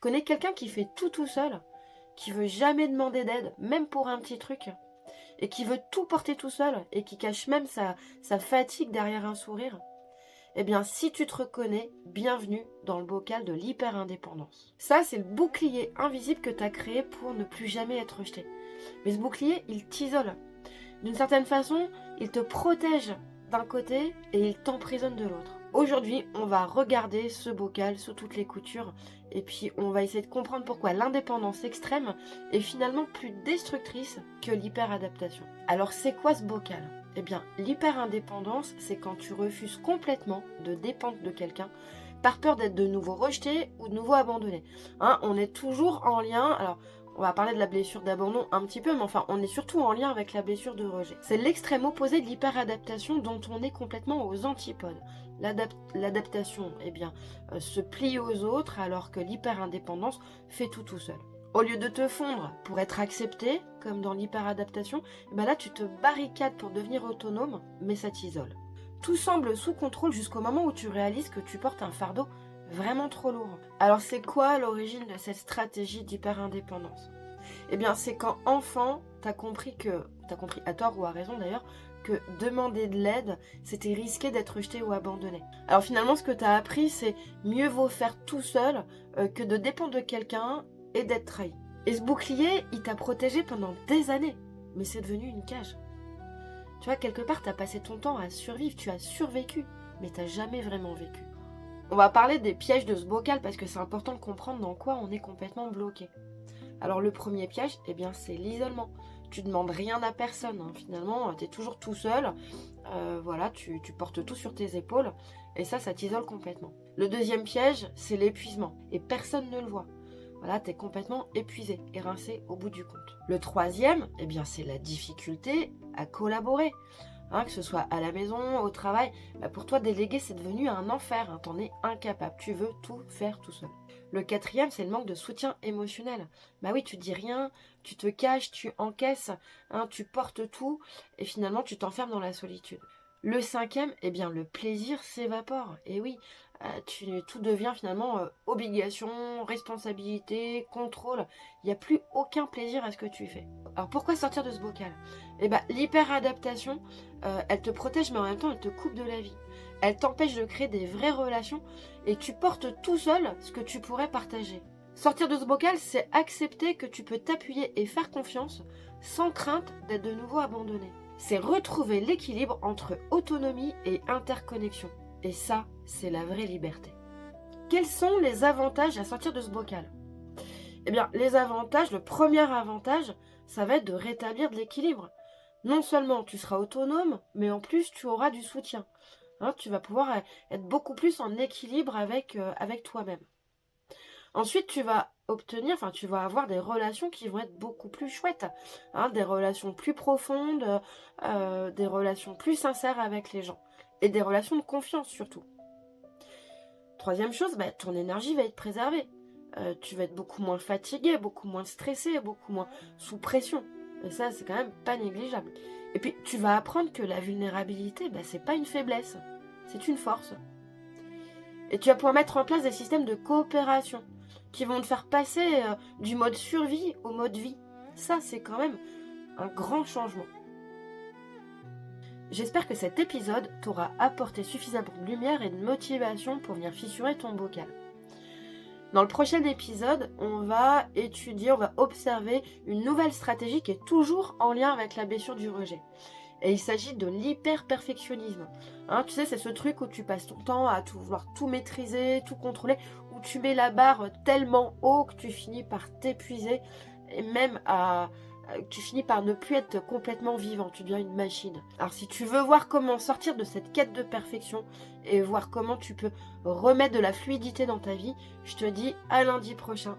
connais quelqu'un qui fait tout seul, qui veut jamais demander d'aide, même pour un petit truc, et qui veut tout porter tout seul, et qui cache même sa fatigue derrière un sourire? Eh bien, si tu te reconnais, bienvenue dans le bocal de l'hyper-indépendance. Ça, c'est le bouclier invisible que tu as créé pour ne plus jamais être rejeté. Mais ce bouclier, il t'isole. D'une certaine façon, il te protège d'un côté et il t'emprisonne de l'autre. Aujourd'hui, on va regarder ce bocal sous toutes les coutures et puis on va essayer de comprendre pourquoi l'indépendance extrême est finalement plus destructrice que l'hyper-adaptation. Alors, c'est quoi ce bocal ? Eh bien, l'hyper-indépendance, c'est quand tu refuses complètement de dépendre de quelqu'un par peur d'être de nouveau rejeté ou de nouveau abandonné. On est toujours en lien, alors on va parler de la blessure d'abandon un petit peu, mais enfin on est surtout en lien avec la blessure de rejet. C'est l'extrême opposé de l'hyper-adaptation dont on est complètement aux antipodes. L'adaptation, eh bien, se plie aux autres alors que l'hyper-indépendance fait tout seul. Au lieu de te fondre pour être accepté, comme dans l'hyper-adaptation, ben là tu te barricades pour devenir autonome, mais ça t'isole. Tout semble sous contrôle jusqu'au moment où tu réalises que tu portes un fardeau vraiment trop lourd. Alors c'est quoi l'origine de cette stratégie d'hyper-indépendance ? Eh bien c'est quand enfant, t'as compris à tort ou à raison d'ailleurs, que demander de l'aide, c'était risqué d'être rejeté ou abandonné. Alors finalement ce que t'as appris, c'est mieux vaut faire tout seul que de dépendre de quelqu'un et d'être trahi. Et ce bouclier, il t'a protégé pendant des années, mais c'est devenu une cage. Tu vois, quelque part, t'as passé ton temps à survivre, tu as survécu, mais t'as jamais vraiment vécu. On va parler des pièges de ce bocal parce que c'est important de comprendre dans quoi on est complètement bloqué. Alors le premier piège, eh bien c'est l'isolement. Tu demandes rien à personne, hein. Finalement, t'es toujours tout seul, voilà, tu portes tout sur tes épaules, et ça t'isole complètement. Le deuxième piège, c'est l'épuisement, et personne ne le voit. Voilà, t'es complètement épuisé et rincé au bout du compte. Le troisième, eh bien, c'est la difficulté à collaborer. Que ce soit à la maison, au travail, pour toi, déléguer, c'est devenu un enfer. T'en es incapable. Tu veux tout faire tout seul. Le quatrième, c'est le manque de soutien émotionnel. Oui, tu dis rien, tu te caches, tu encaisses, tu portes tout, et finalement, tu t'enfermes dans la solitude. Le cinquième, eh bien, le plaisir s'évapore. Et oui, tout devient finalement obligation, responsabilité, contrôle. Il n'y a plus aucun plaisir à ce que tu fais. Alors pourquoi sortir de ce bocal ? L'hyper-adaptation, elle te protège, mais en même temps, elle te coupe de la vie. Elle t'empêche de créer des vraies relations et tu portes tout seul ce que tu pourrais partager. Sortir de ce bocal, c'est accepter que tu peux t'appuyer et faire confiance sans crainte d'être de nouveau abandonné. C'est retrouver l'équilibre entre autonomie et interconnexion. Et ça, c'est la vraie liberté. Quels sont les avantages à sortir de ce bocal ? Eh bien, les avantages, le premier avantage, ça va être de rétablir de l'équilibre. Non seulement tu seras autonome, mais en plus tu auras du soutien. Tu vas pouvoir être beaucoup plus en équilibre avec toi-même. Ensuite, tu vas avoir des relations qui vont être beaucoup plus chouettes. Des relations plus profondes, des relations plus sincères avec les gens. Et des relations de confiance surtout. Troisième chose, ton énergie va être préservée. Tu vas être beaucoup moins fatigué, beaucoup moins stressé, beaucoup moins sous pression. Et ça, c'est quand même pas négligeable. Et puis, tu vas apprendre que la vulnérabilité, c'est pas une faiblesse, c'est une force. Et tu vas pouvoir mettre en place des systèmes de coopération qui vont te faire passer du mode survie au mode vie. Ça, c'est quand même un grand changement. J'espère que cet épisode t'aura apporté suffisamment de lumière et de motivation pour venir fissurer ton bocal. Dans le prochain épisode, on va observer une nouvelle stratégie qui est toujours en lien avec la blessure du rejet. Et il s'agit de l'hyper-perfectionnisme. Tu sais, c'est ce truc où tu passes ton temps à vouloir tout maîtriser, tout contrôler, où tu mets la barre tellement haut que tu finis par t'épuiser et même tu finis par ne plus être complètement vivant, tu deviens une machine. Alors si tu veux voir comment sortir de cette quête de perfection et voir comment tu peux remettre de la fluidité dans ta vie, je te dis à lundi prochain